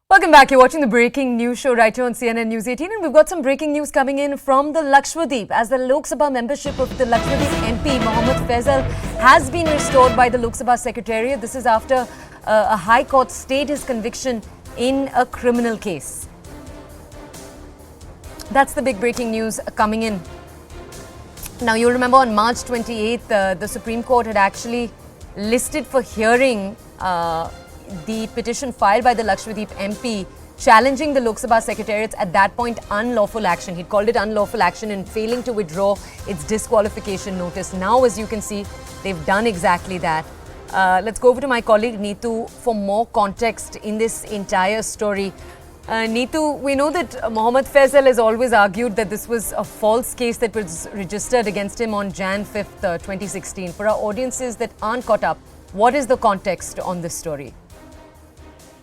Welcome back. You're watching the breaking news show right here on CNN News 18, and we've got some breaking news coming in from the Lakshadweep as the Lok Sabha membership of the Lakshadweep MP Mohammed Faizal has been restored by the Lok Sabha Secretariat. This is after a High Court stayed his conviction in a criminal case. That's the big breaking news coming in. Now, you'll remember on March 28th, the Supreme Court had actually listed for hearing the petition filed by the Lakshadweep MP challenging the Lok Sabha Secretariat's at that point unlawful action. He'd called it unlawful action in failing to withdraw its disqualification notice. Now, as you can see, they've done exactly that. Let's go over to my colleague Neetu for more context in this entire story. Neetu, we know that Mohammed Faizal has always argued that this was a false case that was registered against him on Jan 5th, 2016. For our audiences that aren't caught up, what is the context on this story?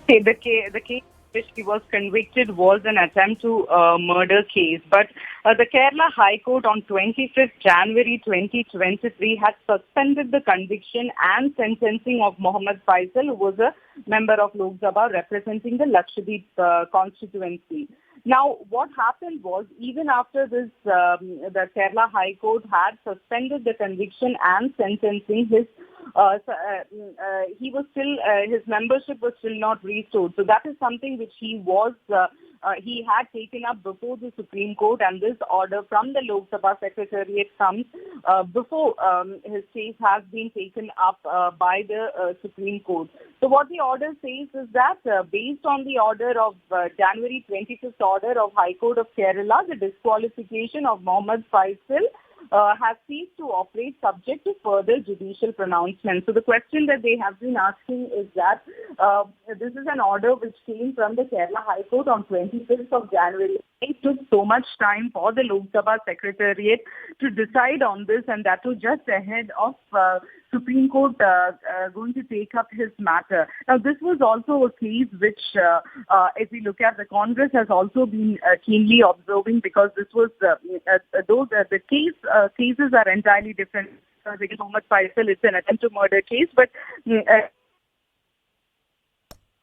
The case which he was convicted was an attempt to murder case. But the Kerala High Court on 25th January 2023 had suspended the conviction and sentencing of Mohammed Faizal, who was a member of Lok Sabha representing the Lakshadweep constituency. Now, what happened was, even after this, the Kerala High Court had suspended the conviction and sentencing, he was still, his membership was still not restored. So that is something which he had taken up before the Supreme Court, and this order from the Lok Sabha Secretariat comes before his case has been taken up by the Supreme Court. So what the order says is that based on the order of January 25th order of High Court of Kerala, the disqualification of Mohammed Faizal has ceased to operate subject to further judicial pronouncement. So the question that they have been asking is that this is an order which came from the Kerala High Court on 25th of January. It took so much time for the Lok Sabha Secretariat to decide on this, and that was just ahead of Supreme Court going to take up his matter. Now, this was also a case which, if we look at, the Congress has also been keenly observing, because this was, the cases are entirely different. Against Mohammed Faizal, it's an attempt to murder case, but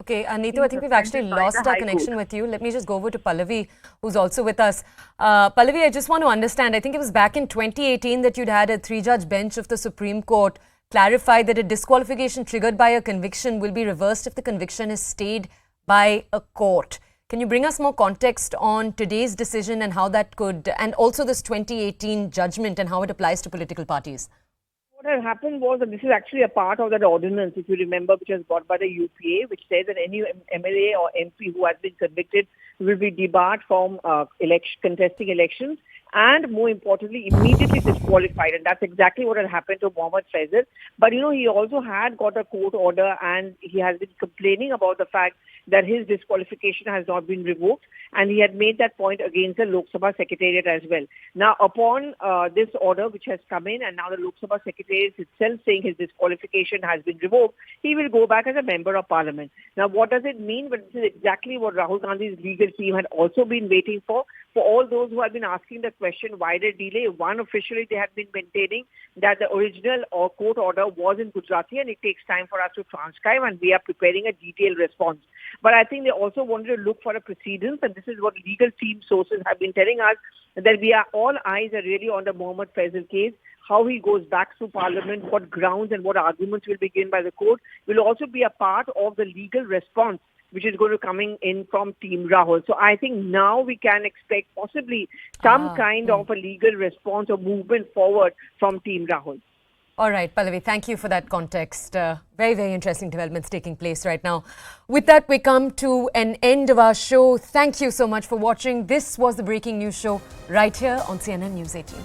Okay, Neetu, I think we've actually lost our connection with you. Let me just go over to Pallavi, who's also with us. Pallavi, I just want to understand, I think it was back in 2018 that you'd had a three-judge bench of the Supreme Court clarify that a disqualification triggered by a conviction will be reversed if the conviction is stayed by a court. Can you bring us more context on today's decision and how that could, and also this 2018 judgment and how it applies to political parties? What had happened was that this is actually a part of that ordinance, if you remember, which was brought by the UPA, which says that any MLA or MP who has been convicted will be debarred from contesting elections, and more importantly, immediately disqualified. And that's exactly what had happened to Mohammed Faizal. But, you know, he also had got a court order, and he has been complaining about the fact that his disqualification has not been revoked, and he had made that point against the Lok Sabha Secretariat as well. Now, upon this order which has come in, and now the Lok Sabha Secretariat itself saying his disqualification has been revoked, he will go back as a member of parliament. Now, what does it mean? But this is exactly what Rahul Gandhi's legal team had also been waiting for. For all those who have been asking the question, why the delay? One, officially they have been maintaining that the original court order was in Gujarati, and it takes time for us to transcribe, and we are preparing a detailed response. But I think they also wanted to look for a precedence, and this is what legal team sources have been telling us, that all eyes are really on the Mohammed Faizal case. How he goes back to Parliament, what grounds and what arguments will be given by the court will also be a part of the legal response which is going to coming in from Team Rahul. So I think now we can expect possibly some kind of a legal response or movement forward from Team Rahul. All right, Pallavi, thank you for that context. Very, very interesting developments taking place right now. With that, we come to an end of our show. Thank you so much for watching. This was the Breaking News Show right here on CNN News 18.